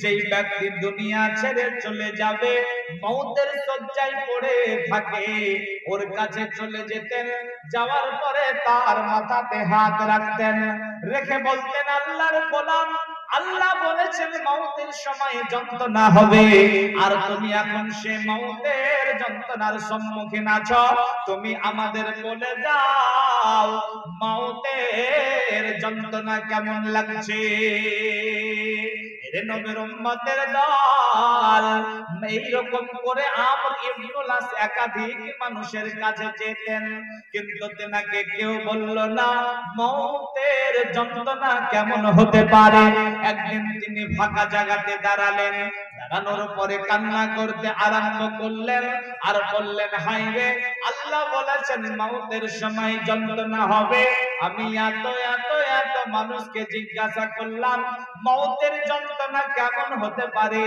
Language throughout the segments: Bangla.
যেই ব্যক্তি দুনিয়া ছেড়ে চলে যাবে, মওতের শয্যায় পড়ে থাকে, ওর কাছে চলে যেতেন, যাওয়ার পরে তার মাথাতে হাত রাখতেন, রেখে বলতেন, আল্লাহর গোলাম, আল্লাহ বলেছেন মওতের সময় যন্ত্রণা হবে, আর তুমি এখন সে মওতের যন্ত্রণার সম্মুখীন আছো, তুমি আমাদের বলে দাও মওতের যন্ত্রণা কেমন লাগছে। এরে নবীর উম্মতের দল, এইরকম করে আমর ইবনুল আস একাধিক মানুষের কাছে যেতেন, কিন্তু তেনাকে কেউ বলল না মওতের যন্ত্রণা কেমন হতে পারে। একদিন তিনি ফাঁকা জায়গাতে দাঁড়ালেন, দাঁড়ানোর পরে কান্না করতে আরম্ভ করলেন, আর বললেন, হায় রে, আল্লাহ বলেছেন মওতের সময় যন্ত্রণা হবে, আমি এত এত এত মানুষকে জিজ্ঞাসা করলাম মওতের যন্ত্রণা কেমন হতে পারে,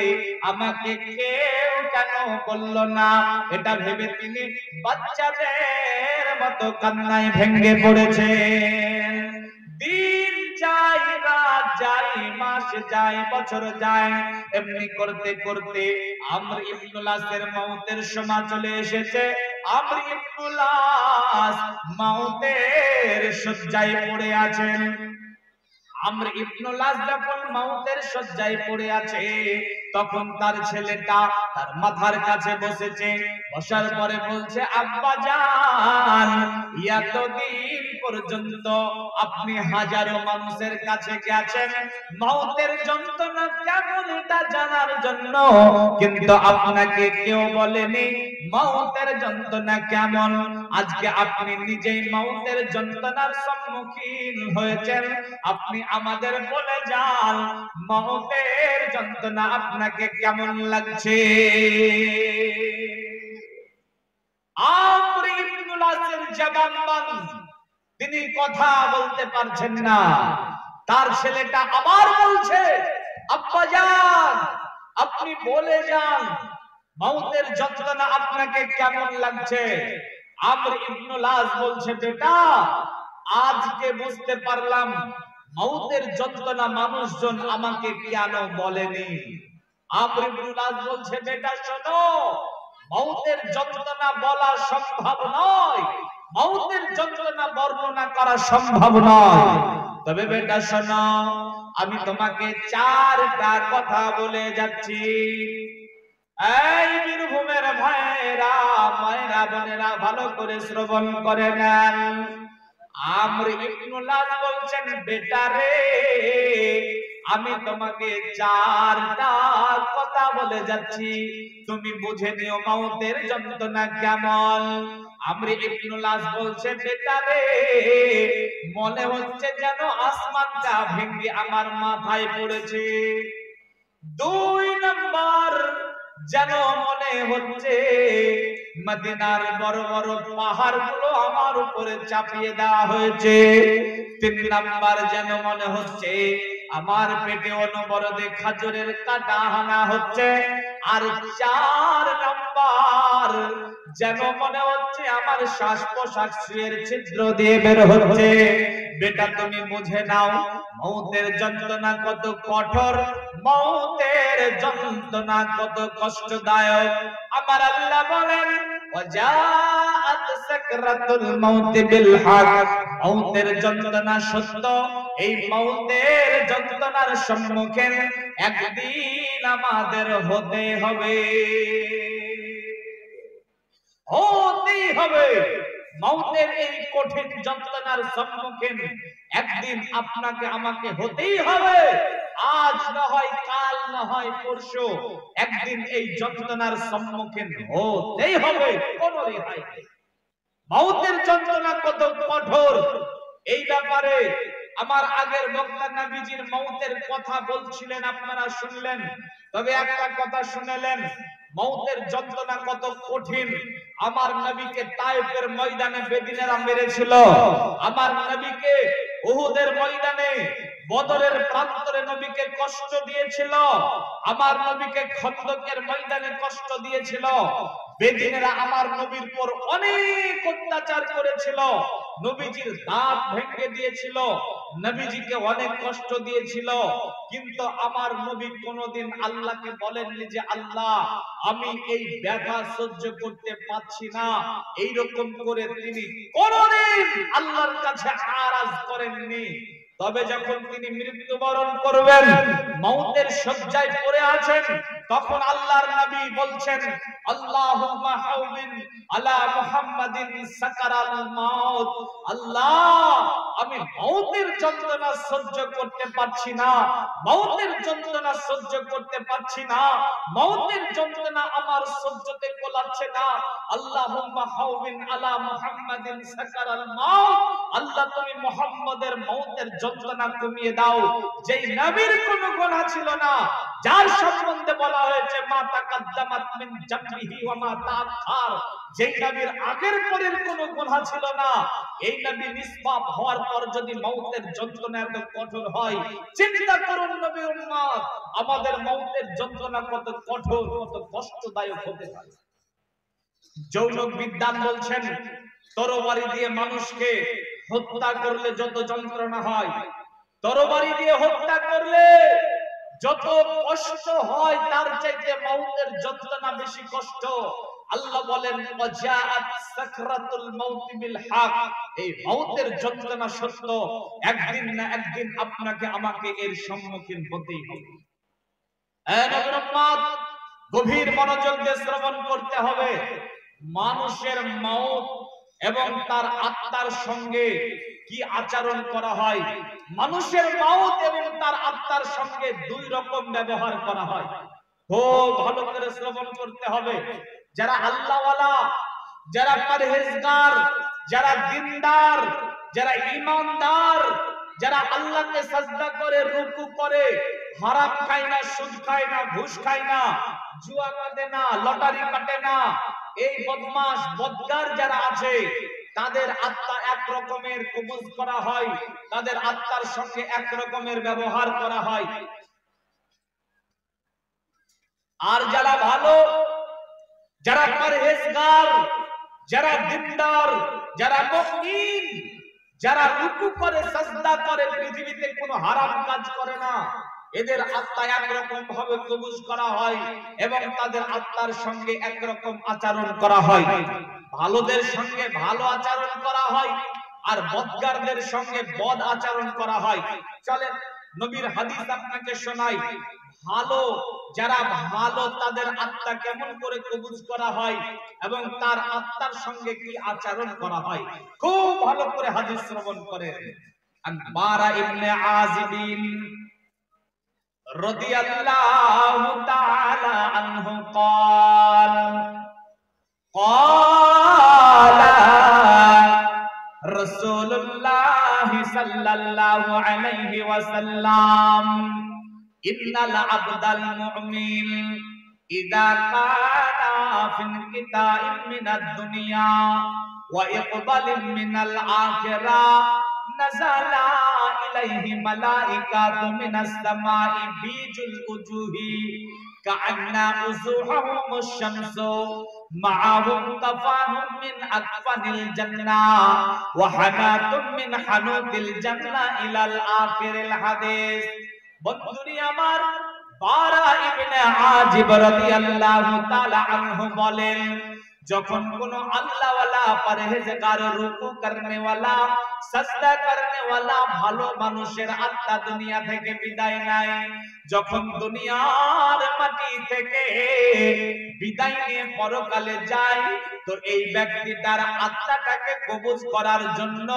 আমাকে কেউ কেন বলল না। এটা ভেবে তিনি বাচ্চাদের মতো কান্নায় ভেঙে পড়েছেন। দিন যায়, রাত যায়, মাস যায়, বছর যায়, এমনি করতে করতে আমর ইবনুল আসের মওতের সময় চলে এসেছে। আমর ইবনুল আস মওতের শয্যায় পড়ে আছেন। আমর ইবনুল আস যখন মওতের শয্যায় পড়ে আছে, তখন তার ছেলেটা তার মাথার কাছে বসেছে, বসার পরে বলছে, আব্বা জান, এতদিন পর্যন্ত আপনি হাজারো মানুষের কাছে গেছেন মওতের যন্ত্রণা কেমন এটা জানার জন্য, কিন্তু আপনাকে কেউ বলেনি মওতের যন্ত্রণা কেমন। আজকে আপনি নিজেই মওতের যন্ত্রণার সম্মুখীন হয়েছেন, আপনি আমাদের বলে যান মওতের যন্ত্রণা আপনাকে কেমন লাগছে। আমর ইবনুল আসের জবানবান, তিনি কথা বলতে পারছেন না। তার ছেলেটা আবার বলছে, আব্বা জান, আপনি বলে যান মওতের যন্ত্রণা আপনাকে কেমন লাগছে। আমর ইবনুল আস বলছে, বেটা, আজকে বুঝতে পারলাম মওতের যন্ত্রণা মানুষজন আমাকে কেন বলেনি। আমর ইবনুল আস বলছে, বেটা শোনো, মওতের যন্ত্রণা বলা সম্ভব নয়, মওতের যন্ত্রণা বর্ণনা করা সম্ভব নয়, তবে বেটা শোনো, আমি তোমাকে চারটা কথা বলে যাচ্ছি। এই বীরভূমের ভাইরা, মায়েরা, বোনেরা, ভালো করে শ্রবণ করে নেন। আমর ইবনুল আস বলছেন, বেটা রে, আমি তোমাকে চারটা কথা বলে যাচ্ছি, তুমি বুঝে নিও মওতের যন্ত্রণা কেমন। আমর ইবনুল আস বলছে, বেটা রে, মনে হচ্ছে যেন আসমানটা ভেঙে আমার মাথায় পড়েছে। দুই নাম্বার, যেন মনে হচ্ছে মদিনার বড় বড় পাহাড়গুলো আমার উপরে চাপিয়ে দেওয়া হয়েছে। তিন নাম্বার, যেন মনে হচ্ছে আমার পেটে অনবরতে খাজরের কাঁটা হানা হচ্ছে। আর চার নাম্বার, যেন মনে হচ্ছে আমার শ্বাস প্রশ্বাস সুয়ের ছিদ্র দিয়ে বের হচ্ছে। বেটা তুমি বুঝে নাও মওতের যন্ত্রণা কত কঠোর, মওতের যন্ত্রণা কত কষ্টদায়ক। আমার আল্লাহ বলেন, ওয়াজাআত সাকরাতুল মাউত বিল হক, মওতের যন্ত্রণা সত্য। এই মওতের যন্ত্রণার সম্মুখীন একদিন আমাদের হতে হবে, হতেই হবে। মওতের এই কঠিন যন্ত্রণার সম্মুখীন একদিন আপনাকে আমাকে হতেই হবে। আজ না হয় কাল, না হয় পরশু, একদিন এই যন্ত্রণার সম্মুখীন হতেই হবে, কোনো রেহাই নেই। মওতের যন্ত্রণা কত কঠোর, এই ব্যাপারে আমার আগের বক্তা নবীজির মওতের কথা বলছিলেন, আপনারা শুনলেন। তবে একটা কথা শুনলেন, মওতের যন্ত্রণা কত কঠিন। আমার নবীকে তায়েফের ময়দানে বেদিনেরা মেরেছিল, আমার নবীকে উহুদের ময়দানে, বদরের প্রান্তরে নবীকে কষ্ট দিয়েছিল, আমার নবীকে খন্দকের ময়দানে কষ্ট দিয়েছিল। বেদিনেরা আমার নবীর উপর অনেক অত্যাচার করেছিল। নবীজির দাঁত ভেঙে দিয়েছিল, নবীজিকে অনেক কষ্ট দিয়েছিল, কিন্তু আমার নবী কোনোদিন আল্লাহকে বলেননি যে আল্লাহ আমি এই ব্যথা সহ্য করতে পারছি না। এইরকম করে তিনি কোনোদিন আল্লাহর কাছে আরাজ করেননি। তবে যখন তিনি মৃত্যুবরণ করবেন, মওতের শয্যায় পড়ে আছেন, তখন আল্লাহর নবী বলছেন আল্লাহুম্মা হাউবিন আলা মুহাম্মাদিন সাকারাল মাউত। আল্লাহ আমি মওতের যন্ত্রণা সহ্য করতে পারছি না, মওতের যন্ত্রণা সহ্য করতে পারছি না, মওতের যন্ত্রণা আমার সহ্যতে কোলাচ্ছে না। আল্লাহুম্মা হাউবিন আলা মুহাম্মাদিন সাকারাল মাউত। আল্লাহ তুমি মুহাম্মদের মওতের যন্ত্রণা কমিয়ে দাও, যেই নবীর কোনো গুনাহ ছিল না, যার সম্বন্ধে বলা হয়েছে মা তাকাদ্দামাত মিন জামবিহি ওয়া মা তাআখার, যেই নবীর আগের পরের কোনো গুনাহ ছিল না, এই নবী নিষ্পাপ হওয়ার পর যদি মওতের যন্ত্রণা এত কঠোর হয়, চিন্তা করুন নবী উম্মত আমাদের মওতের যন্ত্রণা কত কঠোর, কত কষ্টদায়ক হতে পারে। যৌনক বিদ্যান বলছেন তরবারি দিয়ে মানুষকে হত্যা করলে যত যন্ত্রণা হয়, তরবারি দিয়ে হত্যা করলে যত কষ্ট হয়, তার চাইতে মওতের যন্ত্রণা বেশি কষ্ট। আল্লাহ বলেন ওয়াজাআত সাকরাতুল মাউত বিল হক, এই মওতের যন্ত্রণা সত্য, একদিন না একদিন আপনাকে আমাকে এর সম্মুখীন হতেই হবে। নবীর উম্মত গভীর মনোযোগ দিয়ে শ্রবণ করতে হবে। মানুষের মওত এবং তার আত্মার সঙ্গে কি আচরণ করা হয়, মানুষের মওত এবং তার আত্মার সঙ্গে দুই রকম ব্যবহার করা হয়। খুব ভালো করে শ্রবণ করতে হবে। যারা আল্লাহওয়ালা, যারা পরহেজগার, যারা দিনদার, যারা ঈমানদার, যারা আল্লাহকে সাজদা করে, রুকু করে, হারাম খায় না, সুদ খায় না, ঘুষ খায় না, জুয়া কাটে না, লটারি কাটে না, এই বদমাশ বদগার যারা আছে, তাদের আত্মা এক রকমের কবুজ করা হয়, তাদের আত্মার সঙ্গে এক রকমের ব্যবহার করা হয়। আর যারা ভালো, যারা পরহেজগার, যারা দিনদার, যারা মুমিন, যারা রুকু করে, সাজদা করে, পৃথিবীতে কোনো হারাম কাজ করে না, এদের আত্মা একরকম ভাবে কবুজ করা হয় এবং তাদের আত্মার সঙ্গে একরকম আচরণ করা হয়। ভালোদের সঙ্গে ভালো আচরণ করা হয় আর বদগারদের সঙ্গে বদ আচরণ করা হয়। চলেন নবীর হাদিস আপনাকে শোনাই। ভালো যারা ভালো, তাদের আত্মা কেমন করে কবুজ করা হয় এবং তার আত্মার সঙ্গে কি আচরণ করা হয়, খুব ভালো করে হাদিস শ্রবণ করেন। বারা ইবনে আযিবিন রাদিয়াল্লাহু তাআলা আনহু قال قال রাসূলুল্লাহ সাল্লাল্লাহু আলাইহি ওয়াসাল্লাম ইন্নাল আবদাল মুমিন ইযা কানা ফিন কিতাইম মিনাদ দুনিয়া ওয়া ইকবালিন মিনাল আখিরাহ নাযালা ইলাইহি মালাইকাতু মিনাস সামাই বিজুল উজুহি কাআন্না উজুহুমুশ শামসু মাআহুম কাফানুম মিন আকফানিল জান্নাহ ওয়া হানাতুম মিন হানুতিল জান্নাহ ইলাল আখিরিল হাদিস। বন্ধুরি আমার, বারা ইবনে আযিব রাদিয়াল্লাহু তাআলা আনহু বলেন, যখন কোন আল্লাহওয়ালা, পরহেজগার, রুকু করনেওয়ালা, সাজদা করনেওয়ালা ভালো মানুষের আত্মা দুনিয়া থেকে বিদায় নেয়, যখন দুনিয়ার মাটি থেকে বিদায় নিয়ে পরকালে যায়, তো এই ব্যক্তি তার আত্মাটাকে কবুজ করার জন্য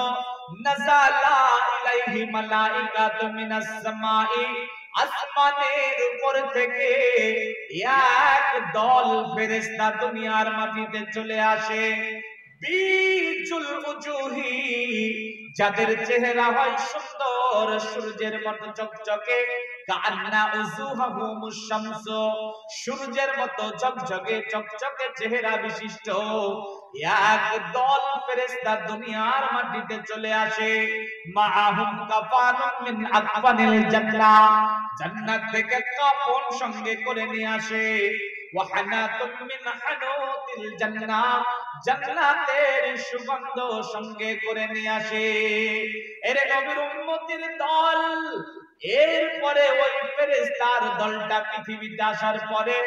নাযালা ইলাইহি মালাইকাতু মিনাস সামাই, আসমানের উপর থেকে এক দল ফেরেশতা দুনিয়ার মাটিতে চলে আসে। বিজুল উজুহি, যাদের চেহারা হয় সুন্দর, সূর্যের মতো চকচকে, কান্না উজুহুমুশ শামসু, সূর্যের মতো চকচকে চকচকে চেহারা বিশিষ্ট এক দল ফেরেশতা দুনিয়ার মাটিতে চলে আসে। মাআহুম কাফানুম মিন আকফানিল জান্নাহ, জান্নাত থেকে কাফন সঙ্গে করে নিয়ে আসে। ওয়া হানাতুম মিন হানুতিল জান্নাহ, জান্নাতের সুগন্ধ সঙ্গে করে নিয়ে আসে। এর নবীর উম্মতের দল, এরপরে ওই ফেরেশতার দলটা পৃথিবীতে আসার পরে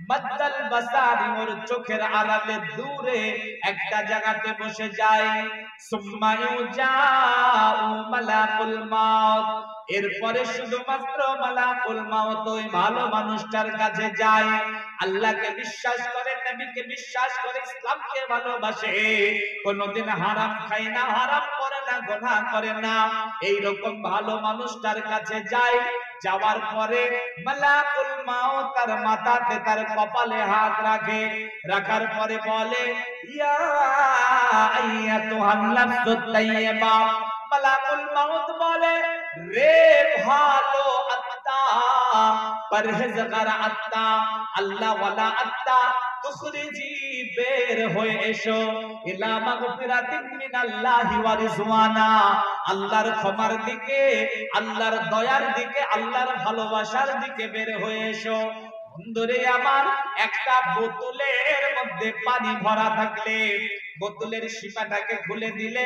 মাদ্দাল বাসারি, ওর চোখের আড়ালে দূরে একটা জায়গাতে বসে যায়। সুম্মা ইউজাউ মালাকুল মাউত, এরপরে শুধুমাত্র মালাকুল মাউত ওই ভালো মানুষটার কাছে যায়। আল্লাহকে বিশ্বাস করে, নবীকে বিশ্বাস করে, ইসলামকে ভালোবাসে, কোনদিন হারাম খায় না, হারাম করে না, গুনাহ করে না, এই রকম ভালো মানুষটার কাছে যায়। যাওয়ার পরে মালাকুল মাউত তার মাথাতে, তার কপালে হাত রাখে, রাখার পরে বলে ইয়া আইয়াতুহান নাফসুত তাইয়্যিবা। মালাকুল মাউত বলে, রে ভালো আত্মা, পরহেজগার আত্মা, আল্লাহ ওয়ালা আত্মা, তুখরিজি, বের হয়ে এসো, ইলা মাগফিরাতিন মিনাল্লাহি ওয়া রিজওয়ানা, আল্লাহর ক্ষমার দিকে, আল্লাহর দয়ার দিকে, আল্লাহর ভালোবাসার দিকে বের হয়ে এসো। বন্ধুরে আমার, একটা বোতলের মধ্যে পানি ভরা থাকলে বোতলের শিপাটাকে খুলে দিলে,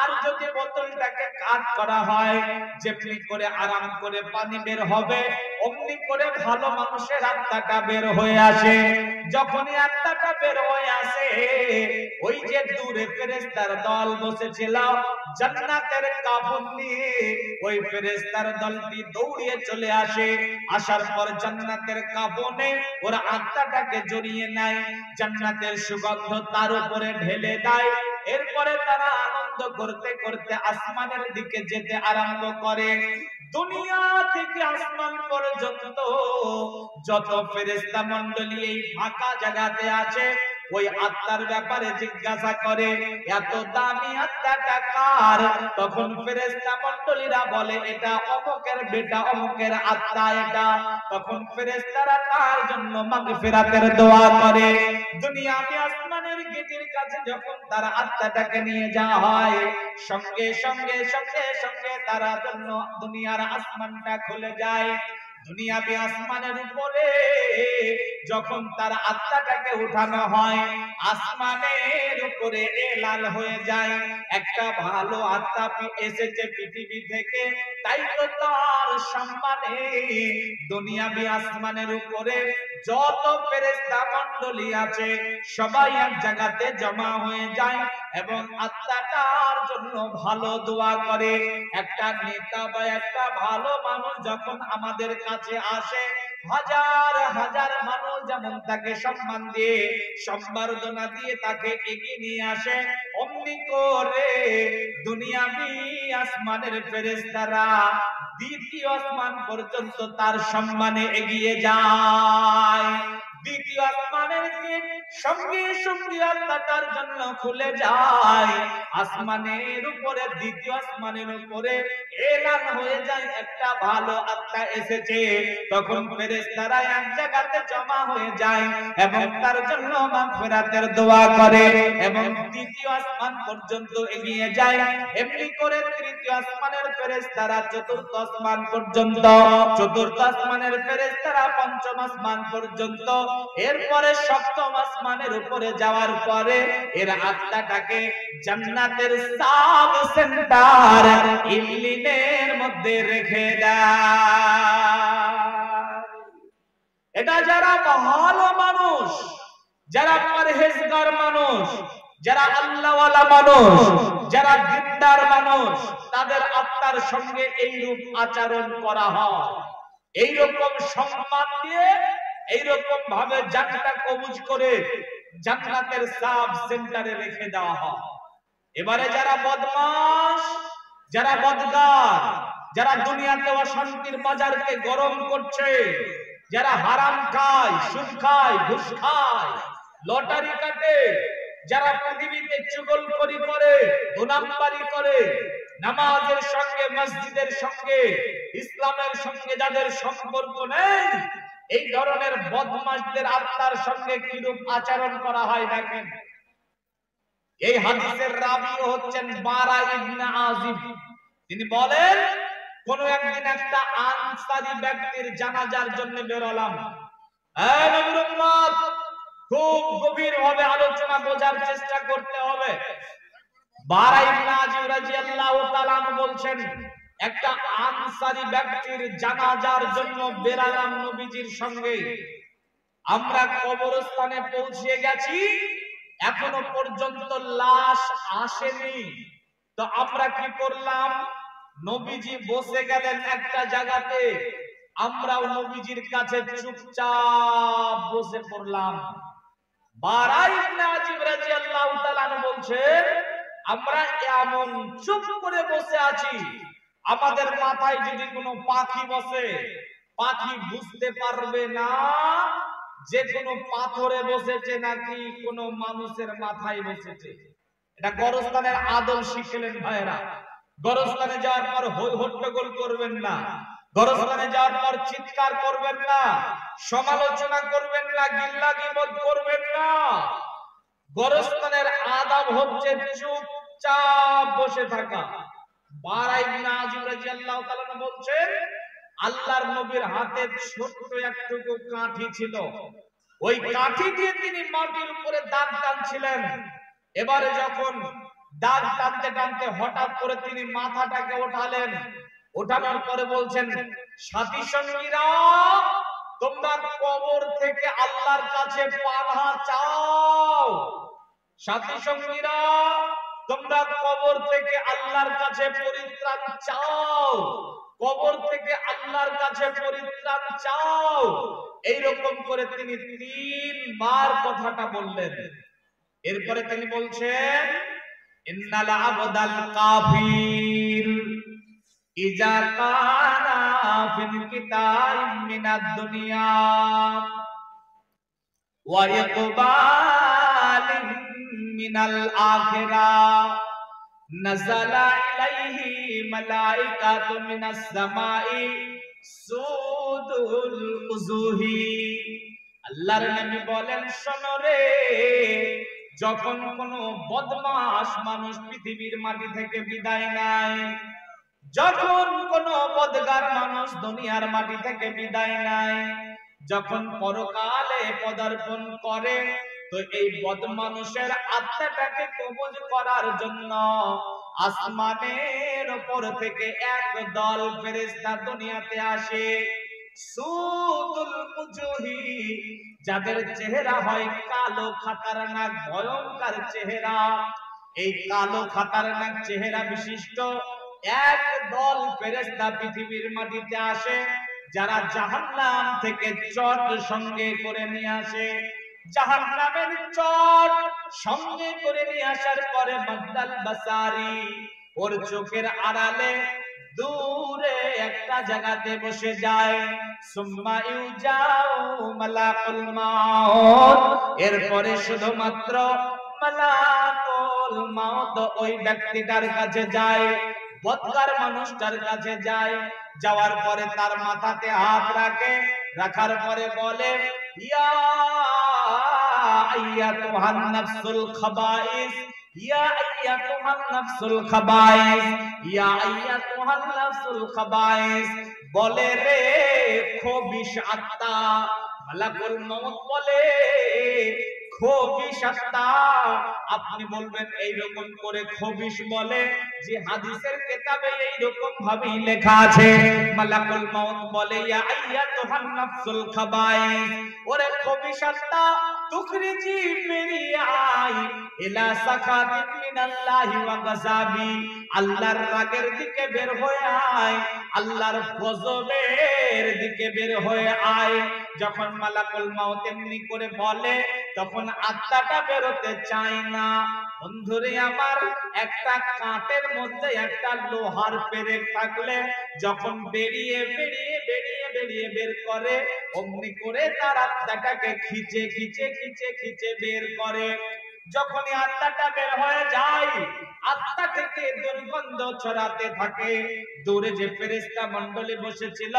আর যদি বোতলটাকে কাট করা হয়, যেমনি করে আরাম করে পানি বের হবে, অমনি করে ভালো মানুষের আত্মাটা বের হয়ে আসে। যখনই আত্মাটা বের হয়ে আসে, ওই যে দূরে ফেরেশতার দল বসেছিল জান্নাতের কাফন নিয়ে, ওই ফেরেশতার দলটি দৌড়িয়ে চলে আসে। আসার পর জান্নাতের কাফনে ওরা আত্মাটাকে জড়িয়ে নেয়, জান্নাতের সুগন্ধ তার উপরে ঢেলে দেয়। এরপরে তারা আনন্দ করতে করতে আসমানের দিকে যেতে আরম্ভ করে। দুনিয়া থেকে আসমান পর্যন্ত যত ফেরেশতা মণ্ডলী এই ফাঁকা জায়গাতে আছে, ওই আত্মার ব্যাপারে জিজ্ঞাসা করে, এত দামি আত্মাটা কার? তখন ফেরেশতা মণ্ডলীরা বলে, এটা অমুকের বেটা, অমুকের আত্মা এটা। তখন ফেরেশতারা তার জন্য মাগফিরাতের দোয়া করে। দুনিয়াতে আসমানের গেটের কাছে যখন তার আত্মাটাকে নিয়ে যাওয়া হয়, সঙ্গে সঙ্গে সঙ্গে সঙ্গে তার জন্য দুনিয়ার আসমানটা খুলে যায়। দুনিয়াবি আসমানের উপরে যখন তার আত্মাটাকে উঠানো হয়, আসমানের উপরে এলান হয়ে যায়, একটা ভালো আত্মা এসেছে পৃথিবী থেকে, তাই তো তার সম্মানে দুনিয়াবি আসমানের উপরে যত ফেরেশতা মণ্ডলী আছে সবাই এক জায়গাতে জমা হয়ে যায় এবং আত্মাটার জন্য ভালো দোয়া করে। একটা নেতা বা একটা ভালো মানুষ যখন আমাদের কাছে আসে, হাজার হাজার মানুষ যেমন তাকে সম্মান দিয়ে, সম্বর্ধনা দিয়ে তাকে এগিয়ে নিয়ে আসে, অমনি করে দুনিয়াবি আসমানের ফেরেশতারা দ্বিতীয় আসমান পর্যন্ত তার সম্মানে এগিয়ে যায়। দ্বিতীয় আসমানের গেট সঙ্গে সঙ্গে আত্মাটার জন্য খুলে যায়। আসমানের উপরে, দ্বিতীয় আসমানের উপরে এলান হয়ে যায়, একটা ভালো আত্মা এসেছে। তখন ফেরেশতারা এক জায়গাতে জমা হয়ে যায় এবং তার জন্য মাগফিরাতের দোয়া করে এবং দ্বিতীয় আসমান পর্যন্ত এগিয়ে যায়। এমনি করে তৃতীয় আসমানের ফেরেশতারা চতুর্থ আসমান পর্যন্ত, চতুর্থ আসমানের ফেরেশতারা পঞ্চম আসমান পর্যন্ত, এরপরে সপ্তম আসমানের উপরে যাওয়ার পরে এর আত্মাটাকে জান্নাতের সাব সেন্টার ইল্লিনের মধ্যে রেখে দেয়। এটা যারা ভালো মানুষ, যারা পরহেজগার মানুষ, যারা আল্লাহওয়ালা মানুষ, যারা দিনদার মানুষ, তাদের আত্মার সঙ্গে এইরূপ আচরণ করা হয়, এইরকম সম্মান দিয়ে, এইরকম ভাবে জান্নাতটা কবুজ করে জান্নাতের সাব সেন্টারে রেখে দেওয়া হয়। এবারে যারা বদমাশ, যারা বদগার, যারা দুনিয়াতে অশান্তির বাজারকে গরম করছে, যারা হারাম খায়, সুদ খায়, ঘুষ খায়, লটারি কাটে, যারা পৃথিবীতে চুগলখড়ি করে, দুনাম্বারি করে, নামাজের সঙ্গে, মসজিদের সঙ্গে, ইসলামের সঙ্গে যাদের সম্পর্ক নেই, এই ধরনের বদমাশদের আত্মার সঙ্গে কিরূপ আচরণ করা হয় দেখেন। এই হাদিসের রাবী হচ্ছেন বারা ইবনে আজিব। তিনি বলেন, কোন একদিন একটা আনসারী ব্যক্তির জানাজার জন্য বেরোলাম। এই নবীর উম্মত, খুব গভীরভাবে আলোচনা বোঝার চেষ্টা করতে হবে। বারা ইবনে আযিব রাদিয়াল্লাহু তাআলা আনহু বলছেন, একটা আনসারী ব্যক্তির জানাজার জন্য বেরালাম নবীজির সঙ্গে। আমরা কবরস্থানে পৌঁছে গেছি, এখনো পর্যন্ত লাশ আসেনি। তো আমরা কি করলাম, নবীজি বসে গেলেন একটা জায়গাতে, আমরাও নবীজির কাছে চুপচাপ বসে পড়লাম। বারা ইবনে আযিব রাদিয়াল্লাহু তাআলা বলছেন, আমরা এমন চুপ করে বসে আছি, আমাদের মাথায় যদি কোনো পাখি বসে, পাখি বুঝতে পারবে না যে কোনো পাথরে বসেছে নাকি কোনো মানুষের মাথায় বসেছে। এটা গরস্থানের আদব শিখলেন ভাইরা। গরস্থানে যাওয়ার পর হই হট্টগোল করবেন না, গরস্থানে যাওয়ার পর চিৎকার করবেন না, সমালোচনা করবেন না, গিল্লা গীবত করবেন না। গরস্থানের আদব হচ্ছে চুপচাপ বসে থাকা। বারা ইবনে আযিব রাদিয়াল্লাহু তাআলা বলছেন, আল্লাহর নবীর হাতে ছোট্ট একটুকু কাঠি ছিল, ওই কাঠি দিয়ে তিনি মাটির উপরে দাগ টানছিলেন। এবারে যখন দাগ টানতে টানতে হঠাৎ করে তিনি মাথাটাকে ওঠালেন, ওঠানোর পরে বলছেন, সাথী সঙ্গীরা, তোমরা কবর থেকে আল্লাহর কাছে পানাহ চাও। সাথী সঙ্গীরা, তোমরা কবর থেকে আল্লাহর কাছে পরিত্রাণ চাও, কবর থেকে আল্লাহর কাছে পরিত্রাণ চাও। এইরকম করে তিনি 3 বার কথাটা বললেন। এরপরে তিনি বলছেন, ইন্নাল আবদাল কাফির ইজা কানা ফিল কিতাই মিনাদ দুনিয়া ওয়া ইকবালিন মিনাল আখিরাহ নাযালা ইলাইহি মালাইকাতু মিনাস সামাই সুদুল উজুহি। আল্লাহর নবী বলেন, শোনো রে, যখন কোন বদমাশ মানুষ পৃথিবীর মাটি থেকে বিদায় নেয়, যখন কোন বদগার মানুষ দুনিয়ার মাটি থেকে বিদায় নেয়, যখন পরকালে পদার্পণ করে, তো এই বদমানুষের আত্মাটাকে কবজ করার জন্য আসমানের উপর থেকে এক দল ফেরেশতা দুনিয়াতে আসে। সুদুল উজুহি, যাদের চেহারা হয় কালো খাতারনাক ভয়ঙ্কর চেহারা। এই কালো খাতারনাক চেহারা বিশিষ্ট এক দল ফেরেশতা পৃথিবীর মাটিতে আসে, যারা জাহান্নাম থেকে চট সঙ্গে করে নিয়ে আসে। জাহান্নামের চট সঙ্গে করে নিয়ে আসার পরে মাদ্দাল বাসারি, ওর চোখের আড়ালে দূরে একটা জায়গাতে বসে যায়। সুম্মা ইউজাউ মালাকুল মাউত, এরপরে শুধুমাত্র মালাকুল মাউত ওই ব্যক্তিটার কাছে যায়, বদকার মানুষটার কাছে যায়। যাওয়ার পরে তার মাথাতে হাত রাখে, রাখার পরে বলে, ইয়া আইয়াতুহান নাফসুল খাবাইস, ইয়া আইয়াতুহান নাফসুল খাবাইস, ইয়া আইয়াতুহান নাফসুল খাবাইস। বলে রে খবিশ আত্মা। মালাকুল মউত বলে, খবিশ আত্মা। আপনি বলবেন এইরকম করে খবিশ বলে, যে হাদিসের কিতাবে এইরকম ভাবেই লেখা আছে। মালাকুল মউত বলে, ইয়া আইয়াতুহান নাফসুল খাবাইস, ওরে খবিশ আত্মা, তুখরিজি বেরিয়ে আয় ইলা সাখাতিন মিনাল্লাহি ওয়া গাযাবি, আল্লাহর রাগের দিকে বের হয়ে আয়, আল্লাহর গজবের দিকে বের হয়ে আয়। যখন মালাকুল মউত এমনি করে বলে, তখন আত্মাটা বেরোতে চায় না। বন্ধুরে আমার, একটা কাঠের মধ্যে একটা লোহার পেরেক থাকলে যখন বেরিয়ে বেরিয়ে বেরিয়ে বেরিয়ে বের করে, অমনি করে তার আত্মাটাকে খিচে খিচে খিচে খিচে বের করে। যখনই আত্মাটা বের হয়ে যায়, আত্মা থেকে দুর্গন্ধ ছড়াতে থাকে। দূরে যে ফেরেশতা মণ্ডলী বসেছিল,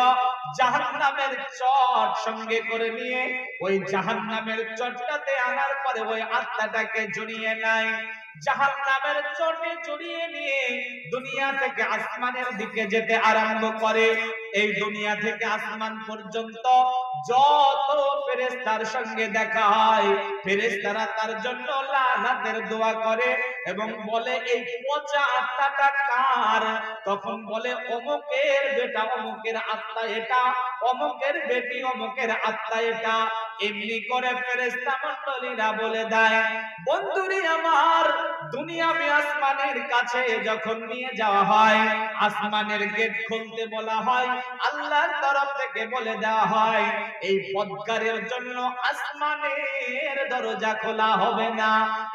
জাহান্নামের চট সঙ্গে করে নিয়ে ওই জাহান্নামের চটটাতে আনার পরে ওই আত্মাটাকে জড়িয়ে নেয়। জাহান্নামের চটে জড়িয়ে নিয়ে দুনিয়া থেকে আসমানের দিকে যেতে আরম্ভ করে। এই দুনিয়া থেকে আসমান পর্যন্ত যত ফেরেশতার সঙ্গে দেখা হয়, ফেরেশতারা তার জন্য লানাতের দোয়া করে এবং বলে এই পচা আত্মাটা কার? তখন বলে অমুকের বেটা অমুকের আত্মা এটা, অমুকের বেটি অমুকের আত্মা এটা। এমনি করে ফেরেশতা মণ্ডলীরা বলে দেয়, বন্ধুরি আমার, দুনিয়াবি আসমানের কাছে যখন নিয়ে যাওয়া হয়, আসমানের গেট খুলতে বলা হয়, আল্লাহর তরফ থেকে বলে দেওয়া হয় এই পথকারের জন্য আসমানের দরজা খোলা হবে না,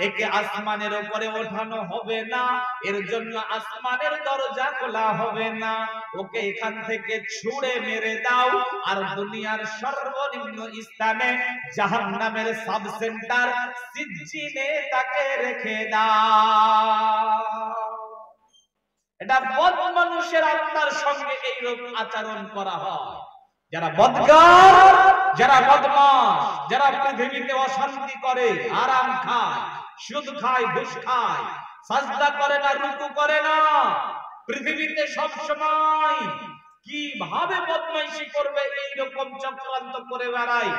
একে আসমানের উপরে ওঠানো হবে না, এর জন্য আসমানের দরজা খোলা হবে না, ওকে এখান থেকে ছুঁড়ে মেরে দাও আর দুনিয়ার সর্বনিম্ন স্থানে জাহান্নামের সাব সেন্টার সিজ্জিনে তাকে রেখে দাও। এটা বদ মানুষের আত্মার সঙ্গে এইরূপ আচরণ করা হয়। যারা বদকার, যারা বদমাশ, যারা পৃথিবীতে অশান্তি করে, আরাম খায়, সুদ খায়, ঘুষ খায়, সাজদা করে না, রুকু করে না, পৃথিবীতে সব সময় কিভাবে বদমাইশি করবে এইরকম চক্রান্ত করে বেড়ায়,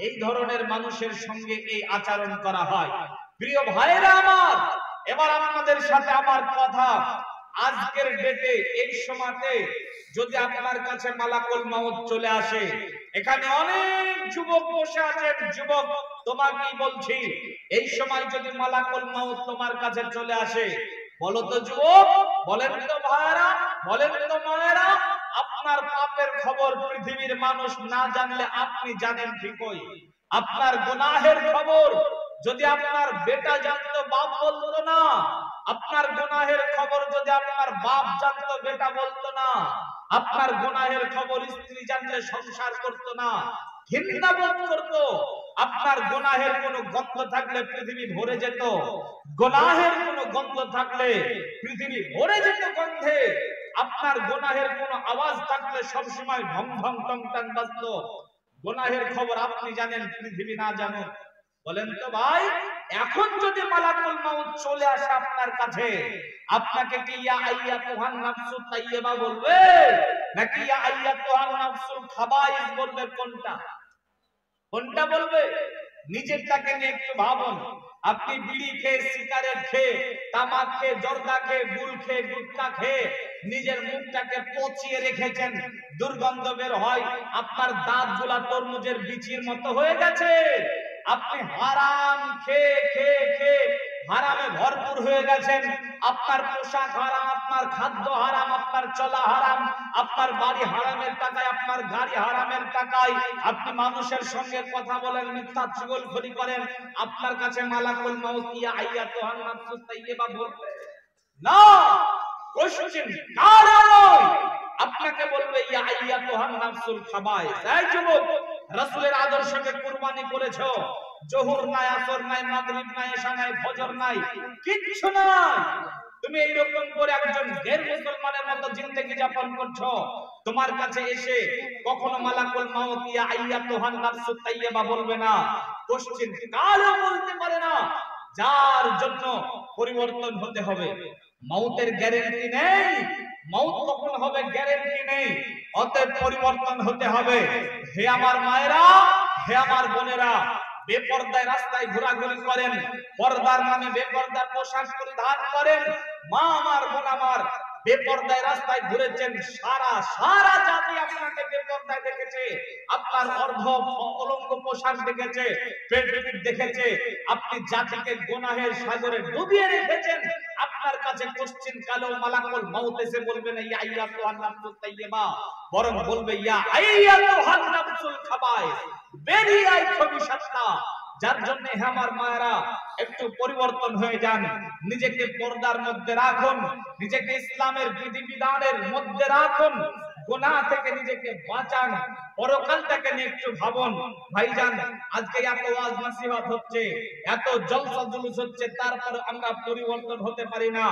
এই ধরনের মানুষের সঙ্গে এই আচরণ করা হয়। প্রিয় ভাইরা আমার, এবার আপনাদের সাথে আমার কথা, আজকের ডেটে এই সময়তে যদি আপনার কাছে মালাকুল মাউত চলে আসে, এখানে অনেক যুবক বসে আছেন, যুবক তোমাকে বলছি, এই সময় যদি মালাকুল মাউত তোমার কাছে চলে আসে, বলো তো যুবক, বলেন তো ভাইরা, বলেন তো মায়েরা, আপনার পাপের খবর পৃথিবীর মানুষ না জানলে আপনি জানেন ঠিকই। আপনার গুনাহের খবর যদি আপনার বেটা জানতো, বাপ বলতো না। আপনার গুনাহের খবর যদি আপনার বাপ জানতো, বেটা বলতো না। আপনার গুনাহের খবর স্ত্রী জানলে সংসার করতো না, ঘৃণা বোধ করতো। আপনার গুনাহের কোনো গন্ধ থাকলে পৃথিবী ভরে যেত, গুনাহের কোনো গন্ধ থাকলে পৃথিবী ভরে যেত গন্ধে। আপনার গুনাহের কোনো আওয়াজ থাকলে সব সময় ঢং ঢং টং টং বাজতো। গুনাহের খবর আপনি জানেন, পৃথিবী না জানুক। বলেন তো ভাই, এখন যদি মালাকুল মাউত চলে আসে আপনার কাছে, আপনাকে কি ইয়া আইয়াতুহান নাফসুত তাইয়্যিবা বলবে নাকি ইয়া আইয়াতুহান নাফসুল খাবাইস বলবে? কোনটা কোনটা বলবে? নিজেরটাকে নিয়ে একটু ভাবুন। আপনি বিড়ি খেয়ে, সিগারেট খেয়ে, তামাক খেয়ে, জর্দা খেয়ে, গুল খেয়ে, গুটখা খেয়ে নিজের মুখটাকে পচিয়ে রেখেছেন, দুর্গন্ধ বের হয়, আপনার দাঁতগুলা তরমুজের বিচির মতো হয়ে গেছে। আপনি হারাম খেয়ে খেয়ে খেয়ে হারামে ভরপুর হয়ে গেছেন। আপনার পোশাক হারাম, আপনার খাদ্য হারাম, আপনার চলা হারাম, আপনার বাড়ি হারামের টাকায়, আপনার গাড়ি হারামের টাকায়, আপনি মানুষের সঙ্গে কথা বলেন, মিথ্যা চুগলখড়ি করেন। আপনার কাছে মালাকুল মাউত ইয়া আইয়াতুহান নাফসুত তাইয়্যিবা বলবে না, কোশ্চেন কারণ আপনাকে বলবে ইয়া আইয়াতুহান নাফসুল খাবাইস। এই যুবক, রাসূলের আদর্শকে কুরবানি করেছো, জোহর নাই, আসর নাই, মাগরিব নাই, এশা নাই, ফজর নাই, কিচ্ছু নাই। তুমি এইরকম করে একজন গের মুসলমানের মতো জিন্দেগি যাপন করছো। তোমার কাছে এসে কখনো মালাকুল মাউত ইয়া আইয়াতুহান নাফসুত তাইয়্যিবা বলবে না, কোশ্চেন কারও বলতে পারে না। যার জন্য পরিবর্তন হতে হবে। মৌতের গ্যারান্টি নেই, মৌত কখন হবে গ্যারান্টি নেই, অতএব পরিবর্তন হতে হবে। হে আমার মায়েরা, হে আমার বোনেরা, বেপরদায় রাস্তায় ঘোরাঘুরি করেন, পর্দার নামে বেপরদার পোশাক পরিধান করেন, মা আমার, বোন আমার, বেপরদায় রাস্তায় ঘুরেছেন, সারা জাতি আপনাকে বেপরদায় দেখেছে, আপনার অর্ধ অলঙ্গ পোশাক দেখেছে, পেট দেখেছে, আপনি জাতিকে গুনাহের সাগরে ডুবিয়ে রেখেছেন। আপনার কাছে কোশ্চেন কালো মালাকুল মাউত এসে বলবে না ইয়া আইয়াতুহান নাফসুত তাইয়্যিবা, বরং বলবে ইয়া আইয়াতুহান নাফসুল খাবাইস, বেরিয়ে আই খবিসাত্তা। যার জন্য হে আমার মায়েরা, একটু পরিবর্তন হয়ে যান, নিজেকে পর্দার মধ্যে রাখুন, নিজেকে ইসলামের বিধিবিধানের মধ্যে রাখুন, গুনাহ থেকে নিজেকে বাঁচান, পরকালটাকে নিয়ে একটু ভাবুন। ভাইজান, আজকে এত ওয়াজ নসিহত হচ্ছে, এত জলসা জুলুস হচ্ছে, তারপর আমরা পরিবর্তন হতে পারি না।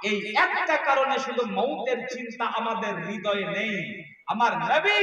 এই একটা কারণে, শুধু মৌতের চিন্তা আমাদের হৃদয়ে নেই। আমার নবী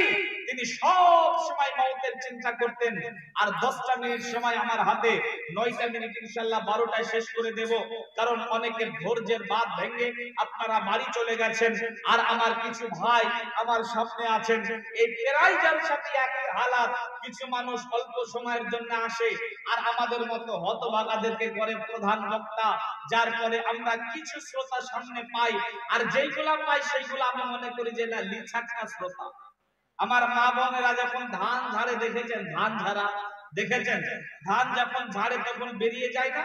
তিনি সব সময় মওতের চিন্তা করতেন। আর 10টা মিনিট সময় আমার হাতে, 9টা মিনিট ইনশাআল্লাহ 12টায় শেষ করে দেব, কারণ অনেকের ধৈর্যের বাঁধ ভেঙে আপনারা বাড়ি চলে গেছেন। আর আমার কিছু ভাই আমার সামনে আছেন, এই প্রায় জালসাতে একই হালাত। কিছু মানুষ অল্প সময়ের জন্য আসে আর আমাদের মতো হতভাগাদেরকে করে প্রধান বক্তা, যার ফলে আমরা কিছু শ্রোতা সামনে পাই। আর যেইগুলা পাই সেইগুলো আমি মনে করি যে না, লিছাটকা শ্রোতা। আমার মা বোনেরা যখন ধান ঝাড়ে, দেখেছেন ধান ঝাড়া দেখেছেন, ধান যখন ঝাড়ে তখন বেরিয়ে যায় না,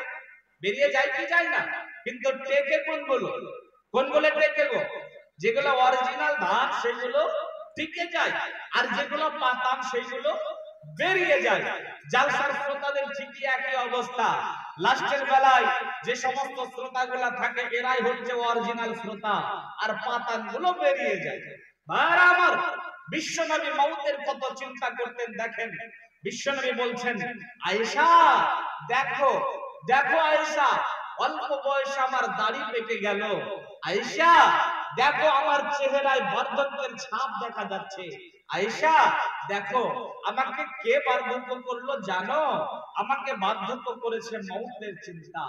বেরিয়ে যায় কি যায় না? কিন্তু টেকে কোনগুলো টেকে গো? যেগুলো অরিজিনাল ধান সেগুলো টিকে যায়, আর যেগুলো পাতাম সেগুলো বেরিয়ে যায়। জালসার শ্রোতাদের ঠিকই একই অবস্থা। লাস্টের বেলায় যে সমস্ত শ্রোতাগুলা থাকে এরাই হচ্ছে অরিজিনাল শ্রোতা, আর পাতানগুলো বেরিয়ে যায়। ভাইরা আমার, বিশ্বনবী মওতের কত চিন্তা করতেন দেখেন। বিশ্বনবী বলছেন, আয়েশা দেখো, দেখো আয়েশা, অল্প বয়সে আমার দাড়ি পেকে গেল। আয়েশা দেখো, আমার চেহারায় বার্ধক্যের ছাপ দেখা যাচ্ছে। আয়েশা দেখো, আমাকে কে বার্ধক্য করলো জানো? আমাকে বার্ধক্য করেছে মওতের চিন্তা।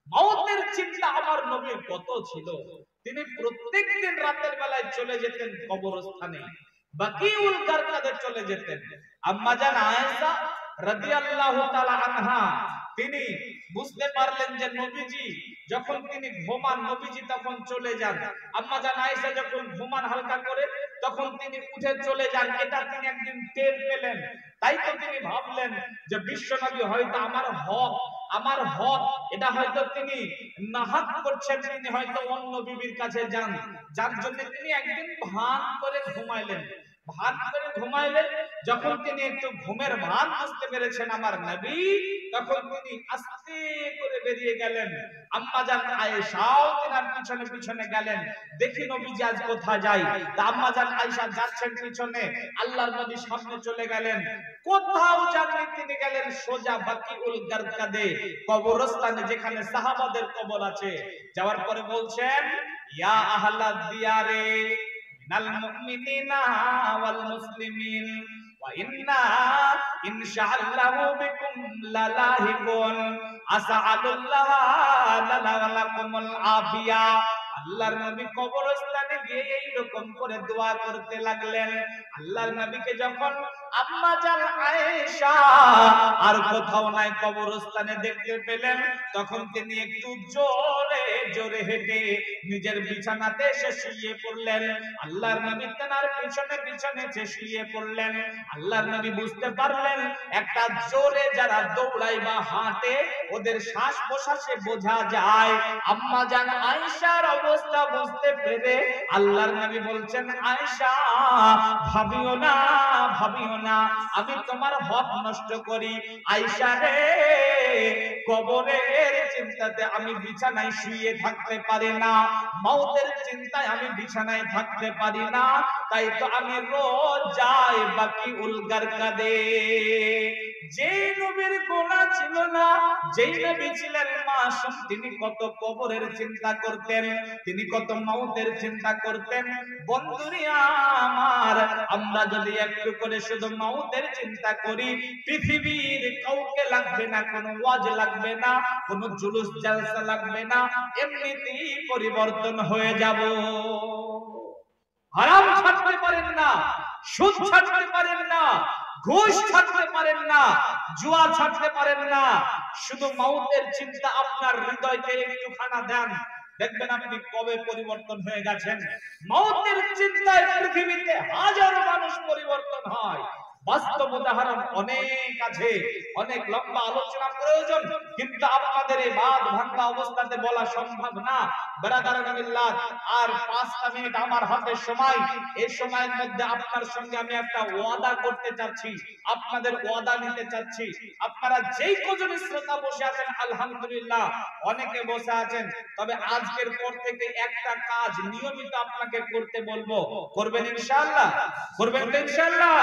মওতের চিন্তা আমার নবীর কত ছিল। তিনি প্রত্যেকদিন রাতের বেলায় চলে যেতেন কবরস্থানে, বাকিউল গারকাদে চলে যেতেন। আম্মা জান আয়েশা রাদিয়াল্লাহু তাআলা আনহা তিনি বুঝতে পারলেন যে নবীজি যখন তিনি ঘুমান, নবীজি তখন চলে যান। আম্মা জান আয়েশা যখন ঘুমান হালকা করে, তখন তিনি উঠে চলে যান। এটা তিনি একদিন টের পেলেন। তাই তো তিনি ভাবলেন যে বিশ্বনবী হয়তো আমার হক এটা হয়তো তিনি নাহাক করছেন, তিনি হয়তো অন্য বিবির কাছে যান, যার জন্য তিনি একদিন ভান করে ঘুমাইলেন। যখন তিনি একটু ঘুমের ভান বুঝতে পেরেছেন আমার নবী, তখন তিনি আস্তে করে বেরিয়ে গেলেন। আম্মা জান আয়েশাও তিনার পিছনে পিছনে গেলেন, দেখি নবীজি আজ কোথায় যায়। তা আম্মা জান আয়েশা যাচ্ছেন পিছনে, আল্লাহর নবী সামনে চলে গেলেন। কোথাও যাননি, তিনি গেলেন সোজা বাকিউল গারকাদে, কবরস্থানে যেখানে সাহাবাদের কবর আছে। যাওয়ার পরে বলছেন, ইয়া আহলাদ দিয়ারে মিনাল মুমিনিনা ওয়াল মুসলিমিন ওয়া ইন্না ইনশাআল্লাহু বিকুম লালাহিকুন আসআলুল্লাহ লানা ওয়া লাকুমুল আফিয়া। আল্লাহর নবী কবরস্থানে গিয়ে এই রকম করে দোয়া করতে লাগলেন। আল্লাহর নবীকে যখন আম্মা জান আয়েশা আর কোথাও নাই কবরস্থানে দেখতে পেলেন, তখন তিনি একটু জোরে জোরে হেঁটে নিজের বিছানাতে এসে শুয়ে পড়লেন। আল্লাহর নবী তার পিছনে পিছনে শুয়ে পড়লেন। আল্লাহর নবী বুঝতে পারলেন একটা জোরে যারা দৌড়ায় বা হাঁটে ওদের শ্বাস প্রশ্বাসে বোঝা যায়। আম্মা জান আয়েশার অবস্থা বুঝতে পেরে আল্লাহর নবী বলছেন, আয়েশা ভাবিও না, ভাবিও না, আমি তোমার হক নষ্ট করি। আয়েশা রে, কবরের চিন্তাতে আমি বিছানায় শুয়ে থাকতে পারি না, মওতের চিন্তায় আমি বিছানায় থাকতে পারি না, তাই তো আমি রোজ যাই বাকিউল গারকাদে। যেই নবীর গোনা ছিল না, যেই নবী ছিলেন মাসুম, তিনি কত কবরের চিন্তা করতেন, তিনি কত মওতের চিন্তা করতেন। বন্ধুরে আমার, আমরা যদি একটু করে শুধু মওতের চিন্তা করি, পৃথিবীর কাউকে লাগবে না, কোনো ওয়াজ লাগবে না, কোনো জুলুস জালসা লাগবে না, এমনিতেই পরিবর্তন হয়ে যাব। হারাম ছাড়তে পারেন না, সুদ ছাড়তে পারেন না, ঘুষ ছাড়তে পারেন না, জুয়া ছাড়তে পারেন না, শুধু মওতের চিন্তা আপনার হৃদয়কে একটুখানা দেন, দেখবেন আপনি কবে পরিবর্তন হয়ে গেছেন। মওতের চিন্তায় পৃথিবীতে হাজারো মানুষ পরিবর্তন হয়। বাস্তব উদাহরণ অনেক আছে, অনেক লম্বা আলোচনা প্রয়োজন, কিন্তু আপনাদের এই বাদ ভাঙ্গা অবস্থাতে বলা সম্ভব না। বেরাদারানিল্লাহ, আর 5টা মিনিট আমার হাতে সময়। এই সময়ের মধ্যে আপনার সঙ্গে আমি একটা ওয়াদা করতে চাচ্ছি, আপনাদের ওয়াদা নিতে চাচ্ছি। আপনারা যেই কজন শ্রোতা বসে আছেন আলহামদুলিল্লাহ, অনেকে বসে আছেন, তবে আজকের পর থেকে একটা কাজ নিয়মিত আপনাকে করতে বলবো, করবেন ইনশাআল্লাহ? করবেন তো ইনশাআল্লাহ?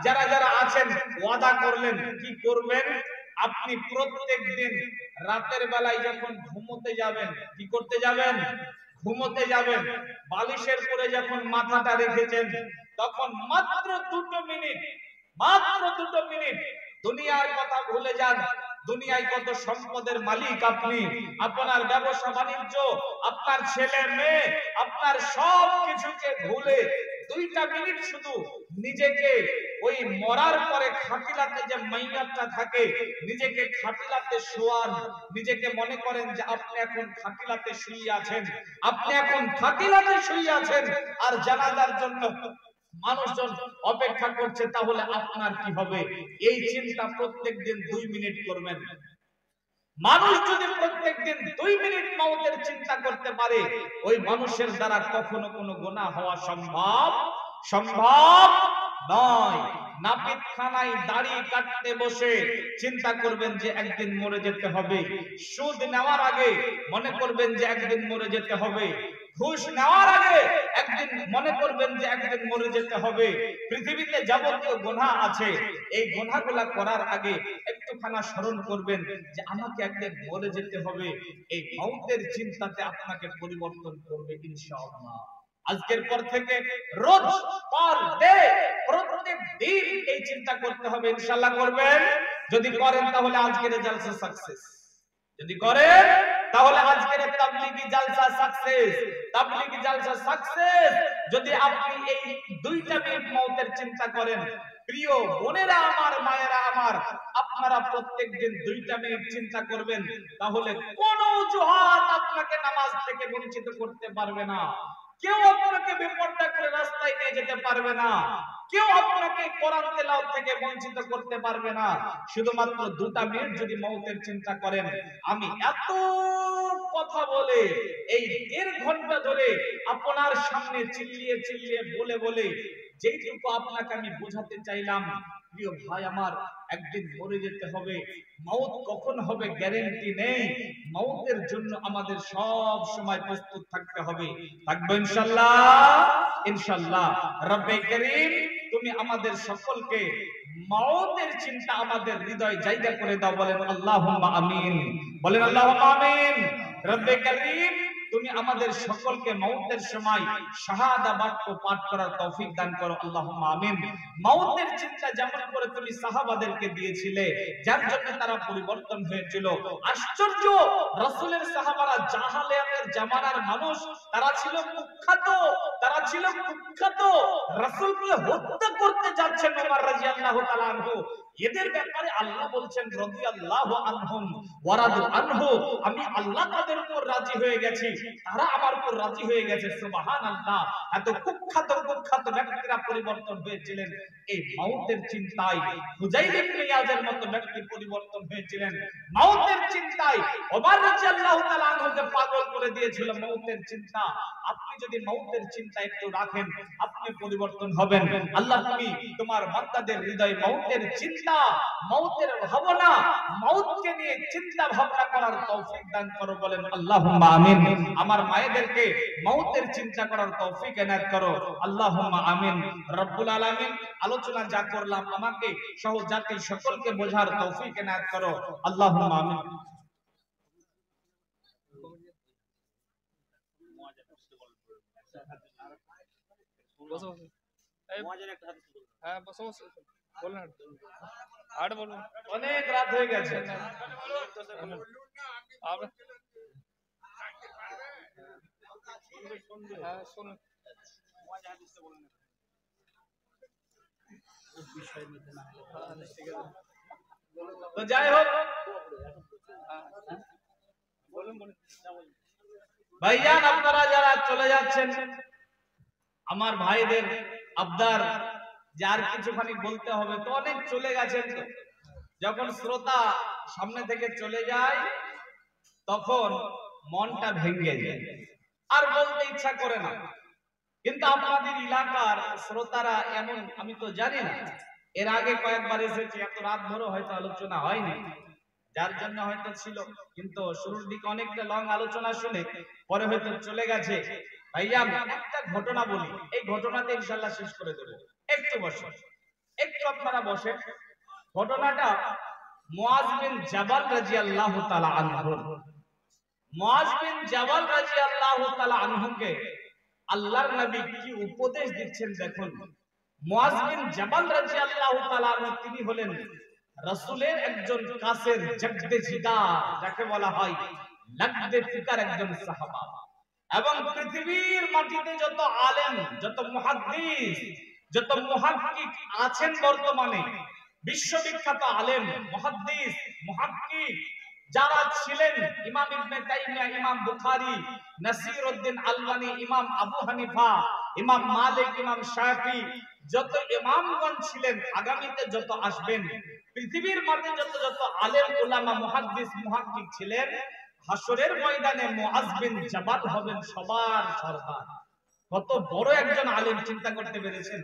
যারা যারা আছেন ওয়াদা করলেন, কি করবেন? আপনি প্রত্যেক দিন রাতের বেলায় যখন ঘুমোতে যাবেন, কি করতে যাবেন? ঘুমোতে যাবেন, বালিশের পরে যখন মাথাটা রেখেছেন, তখন মাত্র 2 মিনিট, মাত্র 2 মিনিট দুনিয়ার কথা ভুলে যান। দুনিয়ায় কত সম্পদের মালিক আপনি, আপনার ব্যবসা বাণিজ্য, আপনার ছেলে মেয়ে, আপনার সব কিছুকে ভুলে 2টা মিনিট শুধু নিজেকে ওই মরার পরে খাটিলাতে যে মাইয়াতটা থাকে, নিজেকে খাটিলাতে শোয়ান। নিজেকে মনে করেন যে আপনি এখন খাটিলাতে শুয়ে আছেন, আপনি এখন খাটিলাতে শুয়ে আছেন আর জানাজার জন্য মানুষজন অপেক্ষা করছে, তাহলে আপনার কি হবে? এই চিন্তা প্রত্যেকদিন 2 মিনিট করবেন। মানুষ যদি প্রত্যেকদিন 2 মিনিট মওতের চিন্তা করতে পারে, ওই মানুষের দ্বারা কখনো কোনো গুনাহ হওয়া সম্ভব নয়। নাপিতখানায় দাড়ি কাটতে বসে চিন্তা করবেন যে একদিন মরে যেতে হবে। সুদ নেওয়ার আগে মনে করবেন যে একদিন মরে যেতে হবে। ঘুষ নেওয়ার আগে একদিন মনে করবেন যে একদিন মরে যেতে হবে। পৃথিবীতে যাবতীয় গুনাহ আছে, এই গুনাহগুলা করার আগে একটুখানা স্মরণ করবেন যে আমাকে একদিন মরে যেতে হবে। এই মওতের চিন্তাতে আপনাকে পরিবর্তন করবে ইনশাআল্লাহ। আজকের পর থেকে রোজ পার ডে প্রত্যেক দিন এই চিন্তা করতে হবে। ইনশাআল্লাহ করবেন? যদি করেন তাহলে আজকের জালসা সাকসেস। যদি করেন তাহলে আজকের তাবলীগী জালসা সাকসেস। তাবলীগী জালসা সাকসেস যদি আপনি এই 2টা মিনিট মওতের চিন্তা করেন। প্রিয় বোনেরা আমার, মায়েরা আমার, আপনারা প্রত্যেকদিন 2টা মিনিট চিন্তা করবেন, তাহলে কোনো অজুহাত আপনাকে নামাজ থেকে বঞ্চিত করতে পারবে না। কেউ আপনাকে বেপরদা করে রাস্তায় নিয়ে যেতে পারবে না। কেউ আপনাকে কোরআন তেলাওয়াত থেকে বঞ্চিত করতে পারবে না। শুধুমাত্র 2টা মিনিট যদি মওতের চিন্তা করেন। আমি এত কথা বলে এই 1.5 ঘন্টা ধরে আপনার সামনে চিল্লিয়ে চিল্লিয়ে বলে বলে যেটুকু আপনাকে আমি বোঝাতে চাইলাম, প্রিয় ভাই আমার, একদিন মরে যেতে হবে। মওত কখন হবে গ্যারান্টি নেই। মওতের জন্য আমাদের সব সময় প্রস্তুত থাকতে হবে। থাকবো ইনশাআল্লাহ? ইনশাআল্লাহ। রব্বে করিম তুমি আমাদের সকলকে মওতের চিন্তা আমাদের হৃদয়ে জায়গা করে দাও। বলেন আল্লাহুম্মা আমিন। বলেন আল্লাহুম্মা আমিন। রব্বে করিম তুমি আমাদের সকলকে মওতের সময় শাহাদা বাক্য পাঠ করার তৌফিক দান করো। আল্লাহুম্মা আমিন। মওতের চিন্তা যেমন করে তুমি সাহাবাদেরকে দিয়েছিলে, যার জন্য তারা পরিবর্তন হয়েছিল। আশ্চর্য, রাসূলের সাহাবারা জাহালিয়াতের জামানার মানুষ, তারা ছিল কুখ্যাত, তারা ছিল কুখ্যাত। রাসূলকে হত্যা করতে যাচ্ছেন ওমর রাদিয়াল্লাহু তাআলা আনহু। এদের ব্যাপারে আল্লাহ বলছেন রাদিয়াল্লাহু আনহুম ওয়া রাদু আনহু, আমি আল্লাহ তাদের উপর রাজি হয়ে গেছি, তারা আমার উপর রাজি হয়ে গেছে। সুবহানাল্লাহ। এত কুখ্যাত কুখ্যাত ব্যক্তিরা পরিবর্তন হয়েছিলেন এই মওতের চিন্তায়। হুযাইল ইবনে ইয়াজের মতো ব্যক্তি পরিবর্তন হয়েছিলেন মওতের চিন্তায়। ওমর রাদিয়াল্লাহু তাআলা আনহুকে পাগল করে দিয়েছিল মওতের চিন্তা। আপনি যদি মওতের চিন্তা একটু রাখেন, আপনি পরিবর্তন হবেন। আল্লাহ তুমি তোমার বান্দাদের হৃদয়ে মওতের চিন্তা, মওতের ভাবনা, মওতকে নিয়ে চিন্তা ভাবনা করার তৌফিক দান করো। বলেন আল্লাহুম্মা আমিন। আমার মায়েদেরকে মওতের চিন্তা করার তৌফিক এনায়েত করো। আল্লাহুম্মা আমিন। রব্বুল আলামিন আলোচনা যা করলাম আমাকে সহ জাতির সকলকে বোঝার তৌফিক এনায়েত করো। আল্লাহুম্মা আমিন। অনেক রাত হয়ে গেছে। তো যাই হোক ভাইজান, আপনারা যারা চলে যাচ্ছেন, আমার ভাইদের আবদার যার কিছুখানি বলতে হবে, তো অনেক চলে গেছেন। তো যখন শ্রোতা সামনে থেকে চলে যায় তখন মনটা ভেঙে যায়, আর বলতে ইচ্ছা করে না। কিন্তু আপনাদের এলাকার শ্রোতারা এমন, আমি তো জানি না, এর আগে কয়েকবার এসেছি, এত রাত ভোরে হয়তো আলোচনা হয়নি, যার জন্য হয়তো ছিল, কিন্তু শুরুর দিকে অনেকটা লং আলোচনা শুনে পরে হয়তো চলে গেছে। ভাইয়া একটা ঘটনা বলি, এই ঘটনাতে ইনশাআল্লাহ শেষ করে দেব। একটু বসে, একটু আপনারা বসে। ঘটনাটা মুআজ বিন জাবাল রাদিয়াল্লাহু তাআলা আনহু। মুআজ বিন জাবাল রাদিয়াল্লাহু তাআলা আনহুকে আল্লাহর নবী কি উপদেশ দিচ্ছেন দেখুন। মুআজ বিন জাবাল রাদিয়াল্লাহু তাআলা আনহু তিনি হলেন রাসূলের একজন কাছের জগদে জিগার, যাকে বলা হয় লাগদে ফিকার একজন সাহাবা। এবং পৃথিবীর মাটিতে যত আলেম, যত মুহাদ্দিস, যত মুহাক্কিক আছেন বর্তমানে, বিশ্ববিখ্যাত আলেম, মুহাদ্দিস, মুহাক্কিক যারা ছিলেন, ইমাম ইবনে তাইমিয়া, ইমাম বুখারী, নাসিরউদ্দিন আলবানী, ইমাম আবু হানিফা, ইমাম মালিক, ইমাম শাফি, যত ইমামগণ ছিলেন, আগামীতে যত আসবেন, পৃথিবীর মাঝে যত যত আলেম, উলামা, মুহাদ্দিস, মুহাক্কিক ছিলেন, হাসরের ময়দানে মুআজ বিন জাবাল হবেন সবার সরদার। কত বড় একজন আলেম, চিন্তা করতে পেরেছেন?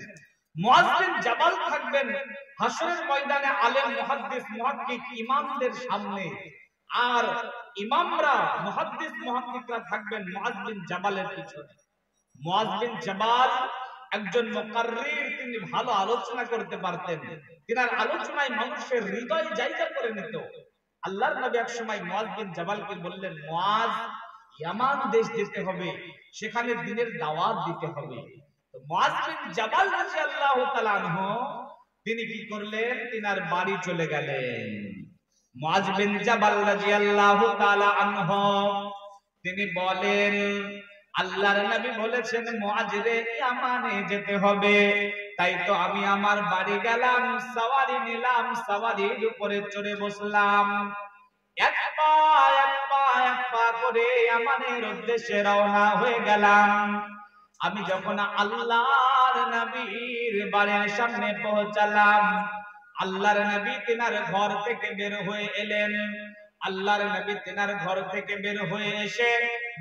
মুআজ বিন জাবাল থাকবেন হাসরের ময়দানে আলেম, মুহাদ্দিস, মুহাক্কিক ইমামদের সামনে, আর ইমামরা, মুহাদ্দিস, মুহাক্কিকরা থাকবেন মুআজ বিন জাবালের পিছনে। মুআজ বিন জাবাল একজন মুকাররির, তিনি ভালো আলোচনা করতে পারতেন, তিনার আলোচনায় মানুষের হৃদয় জায়গা করে নিত। আল্লাহর নবী এক সময় মুআজ বিন জাবালকে বললেন, মুআজ, ইয়ামান দেশ যেতে হবে, সেখানে দ্বীনের দাওয়াত দিতে হবে। তো মুআজ বিন জাবাল রাদিয়াল্লাহু তাআলা আনহু তিনি কি করলেন? তিনার বাড়ি চলে গেলেন। মুআজ বিন জাবাল রাদিয়াল্লাহু তাআলা আনহু তিনি বলেন, আল্লাহর নবী বলেছেন মুআজ রে, ইয়ামানে যেতে হবে, তাই তো আমি আমার বাড়ি গেলাম, সওয়ারি নিলাম, সওয়ারির উপরে চড়ে বসলাম, এক পা এক পা এক পা করে ইয়ামানের উদ্দেশ্যে রওনা হয়ে গেলাম। আমি যখন আল্লাহর নবীর বাড়ির সামনে পৌঁছালাম, আল্লাহর নবী তিনার ঘর থেকে বের হয়ে এলেন। আল্লাহর নবী তিনার ঘর থেকে বের হয়ে এসে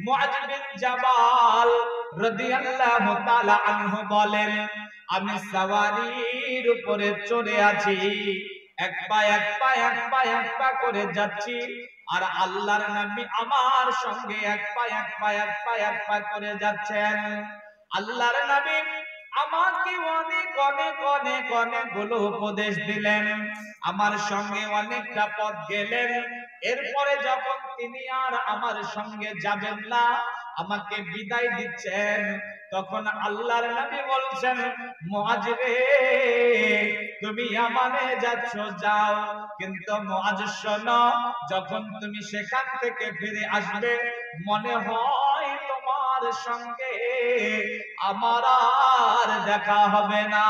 মুআজ বিন জাবাল রাদিয়াল্লাহু তাআলা আনহু বলেন, আমি সওয়ারির উপরে চড়ে আছি, এক পা এক পা এক পা এক পা করে যাচ্ছি, আর আল্লাহর নবী আমার সঙ্গে এক পা এক পা এক পা এক পা করে যাচ্ছেন। আল্লাহর নবী আমাকে অনেক অনেক অনেক অনেকগুলো উপদেশ দিলেন, আমার সঙ্গে অনেকটা পথ গেলেন। এরপরে যখন তিনি আর আমার সঙ্গে যাবেন না, আমাকে বিদায় দিচ্ছেন, তখন আল্লাহর নবী বলছেন, মুআজ রে, তুমি ইয়ামানে যাচ্ছ যাও, কিন্তু মুআজ শোনো, যখন তুমি সেখান থেকে ফিরে আসবে, মনে হয় তোমার সঙ্গে আমার আর দেখা হবে না।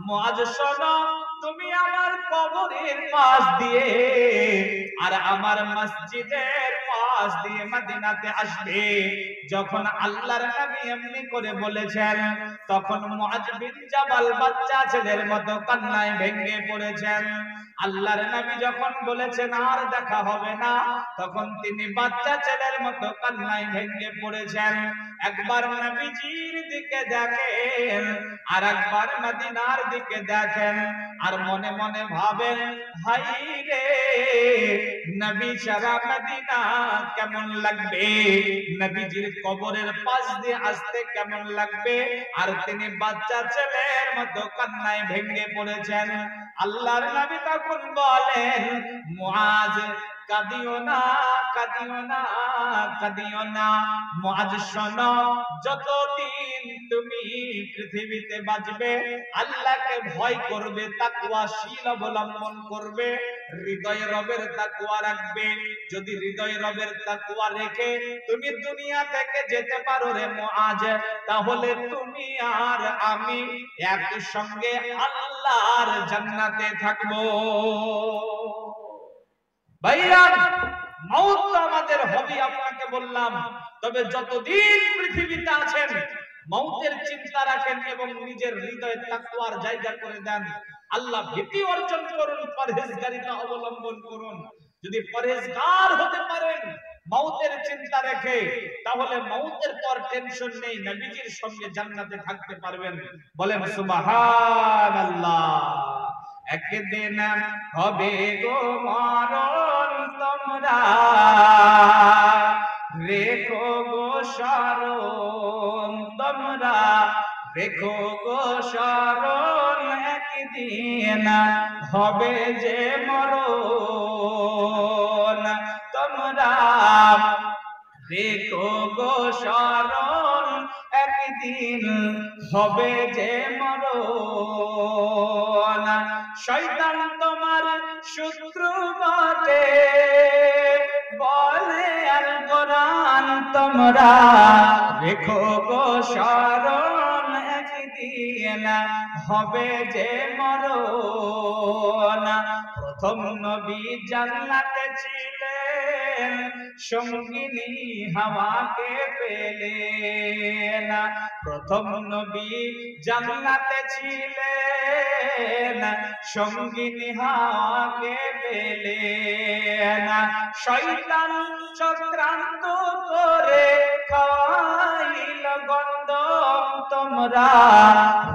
মুআজ শোনো, তুমি আমার কবরের পাশ দিয়ে আর আমার মসজিদের পাশ দিয়ে মদিনাতে আসবে। যখন আল্লাহর নবী এমনি করে বলেছেন, তখন মুআজ বিন জাবাল বাচ্চা ছেলের মতো কান্নায় ভেঙে পড়েছেন। আল্লাহর নবী যখন বলেছেন আর দেখা হবে না, তখন তিনি বাচ্চা ছেলের মতো কান্নায় ভেঙে পড়েছেন। একবার নবীজির দিকে দেখেন, আর একবার মদিনার দিকে দেখেন, আর মনে মনে ভাবেন, হাই রে, নবী সারা মদিনা কেমন লাগবে, নবীজির কবরের পাশ দিয়ে আসতে কেমন লাগবে। আর তিনি বাচ্চা ছেলের মতো কান্নায় ভেঙে পড়েছেন। আল্লাহর নবী তখন বলেন, মুআজ, কাঁদিও না, কাঁদিও না, কাঁদিও না। মুআজ শোনো, যতদিন তুমি পৃথিবীতে বাঁচবে, আল্লাহকে ভয় করবে, তাকওয়াশীল অবলম্বন করবে, হৃদয়ে রবের তাকওয়া রাখবে। যদি হৃদয়ে রবের তাকওয়া রেখে তুমি দুনিয়া থেকে যেতে পারো রে মুআজ, তাহলে তুমি আর আমি একই সঙ্গে আল্লাহর জান্নাতে থাকবো। ভাইরা, মওত তো আমাদের হবে, আপনাকে বললাম, তবে যতদিন পৃথিবীতে আছেন মওতের চিন্তা রাখেন এবং নিজের হৃদয়ে তাকওয়ার জায়গা করে দেন। আল্লাহ ভীতি অর্জন করুন, পরহেজগারিতা অবলম্বন করুন। যদি পরহেজগার হতে পারেন মওতের চিন্তা রেখে, তাহলে মওতের পর টেনশন নেই, নবীজির সঙ্গে জান্নাতে থাকতে পারবেন। বলেন সুবহানাল্লাহ। একদিন হবে গো মরণ, তোমরা রেখো গো স্মরণ, তোমরা রেখো গো স্মরণ, একদিন হবে যে মরণ, তোমরা রেখো গো স্মরণ, একদিন হবে যে মরণ। শয়তান তোমার শত্রু বটে, বলে আল কোরআন তোমরা রেখো গো স্মরণ, একদিন হবে যে মরণ। প্রথম নবী জান্নাতে ছিলেন, সঙ্গিনী হাওয়াকে পেলেন। প্রথম নবী জান্নাতে ছিলেন, সঙ্গিনী হাওয়াকে পেলেন। শয়তান চক্রান্ত করে খাওয়াইল গন্ধম তোমরা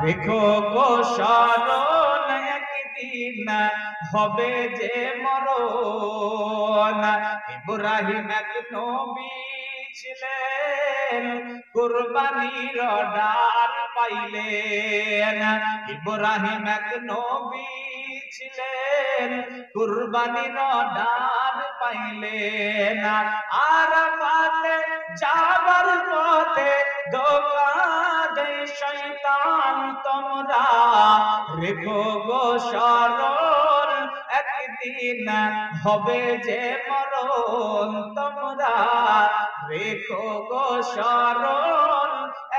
রেখো গো স্মরণ, একদিন হবে যে মরণ। ইব্রাহিম এক নবী ছিলেন, কুরবানির ডাল পাইলেন। ইব্রাহিম এক নবী ছিলেন, কুরবানির ডাল পাইলেন। আরাফাতে যাবার পথে ধোঁকা দেয় শয়তান তোমরা রেখো গো স্মরণ, একদিন হবে যে মরণ। তোমরা রেখো গো স্মরণ,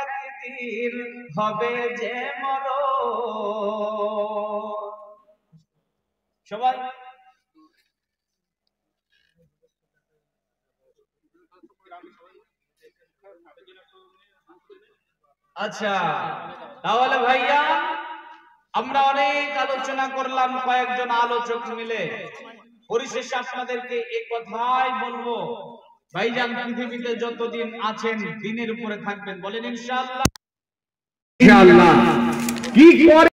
একদিন হবে যে মরণ। সবাই আচ্ছা, তাহলে ভাইয়া আমরা অনেক আলোচনা করলাম কয়েকজন আলোচক মিলে। পরিশেষে আপনাদেরকে এই কথাই বলবো, ভাইজান পৃথিবীতে যতদিন আছেন দিনের উপরে থাকবেন, বলেন ইনশাআল্লাহ। ইনশাআল্লাহ। কি করে